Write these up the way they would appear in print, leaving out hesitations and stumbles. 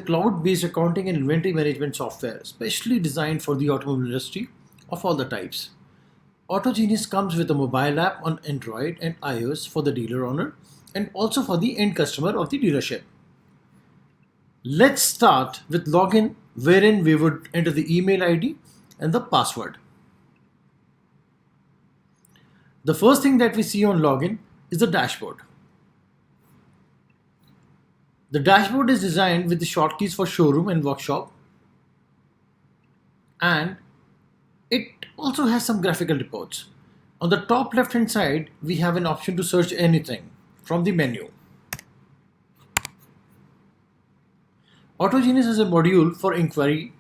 Cloud-based accounting and inventory management software specially designed for the automobile industry of all the types. AutoGenius comes with a mobile app on Android and iOS for the dealer owner and also for the end customer of the dealership. Let's start with login, wherein we would enter the email ID and the password. The first thing that we see on login is the dashboard. The dashboard is designed with the shortkeys for showroom and workshop, and it also has some graphical reports. On the top left hand side, we have an option to search anything from the menu. AutoGenius is a module for inquiry,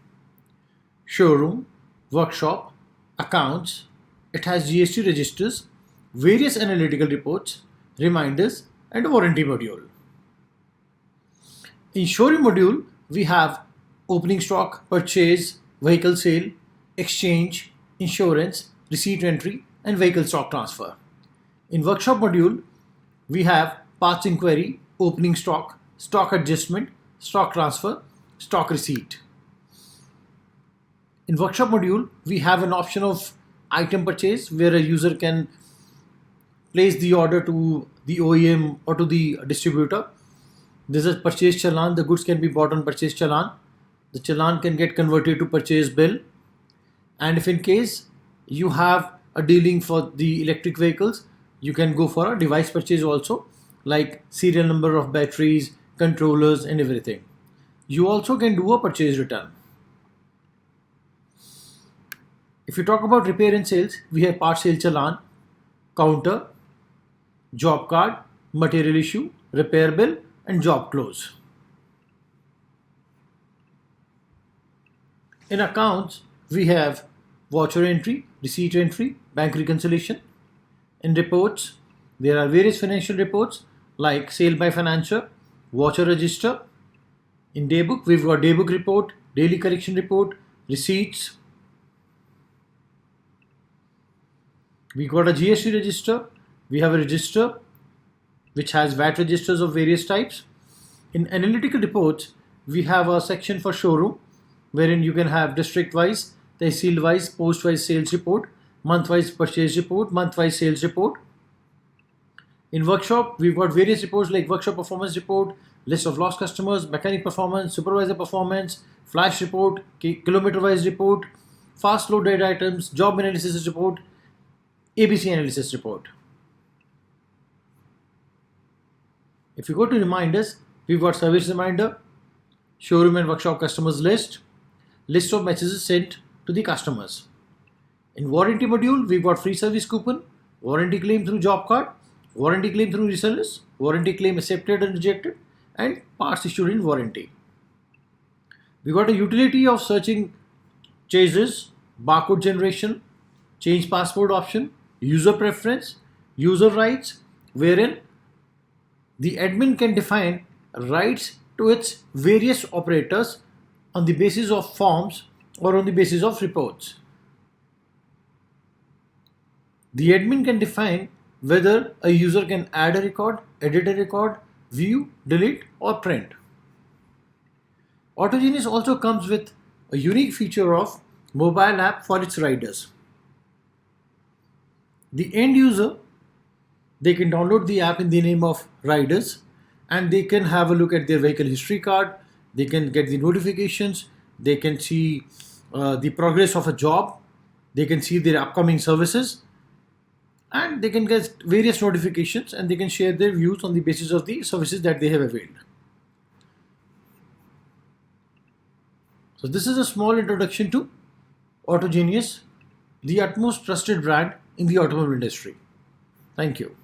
showroom, workshop, accounts. It has GST registers, various analytical reports, reminders, and a warranty module. In showroom module, we have opening stock, purchase, vehicle sale, exchange, insurance, receipt entry, and vehicle stock transfer. In workshop module, we have parts inquiry, opening stock, stock adjustment, stock transfer, stock receipt. In workshop module, we have an option of item purchase where a user can place the order to the OEM or to the distributor. This is purchase challan. The goods can be bought on purchase challan. The challan can get converted to purchase bill. And if in case you have a dealing for the electric vehicles, you can go for a device purchase also, like serial number of batteries, controllers, and everything. You also can do a purchase return. If you talk about repair and sales, we have part sale challan, counter, job card, material issue, repair bill, and job close. In accounts, we have voucher entry, receipt entry, bank reconciliation. In reports, there are various financial reports like sale by financier, voucher register. In daybook, we've got daybook report, daily correction report, receipts. We got a GST register. We have a register which has VAT registers of various types. In analytical reports, we have a section for showroom wherein you can have district wise, tehsil wise, post wise sales report, month wise purchase report, month wise sales report. In workshop, we've got various reports like workshop performance report, list of lost customers, mechanic performance, supervisor performance, flash report, kilometer wise report, fast load dead items, job analysis report, ABC analysis report. If you go to reminders, we've got service reminder, showroom and workshop customers list of messages sent to the customers. In warranty module, we've got free service coupon, warranty claim through job card, warranty claim through resellers, warranty claim accepted and rejected, and parts issued in warranty. We got a utility of searching chases, barcode generation, change password option, user preference, user rights, wherein the admin can define rights to its various operators on the basis of forms or on the basis of reports. The admin can define whether a user can add a record, edit a record, view, delete, or print. AutoGenius also comes with a unique feature of mobile app for its riders. The end user, they can download the app in the name of riders and they can have a look at their vehicle history card, they can get the notifications, they can see the progress of a job, they can see their upcoming services, and they can get various notifications and they can share their views on the basis of the services that they have availed. So this is a small introduction to AutoGenius, the utmost trusted brand in the automobile industry. Thank you.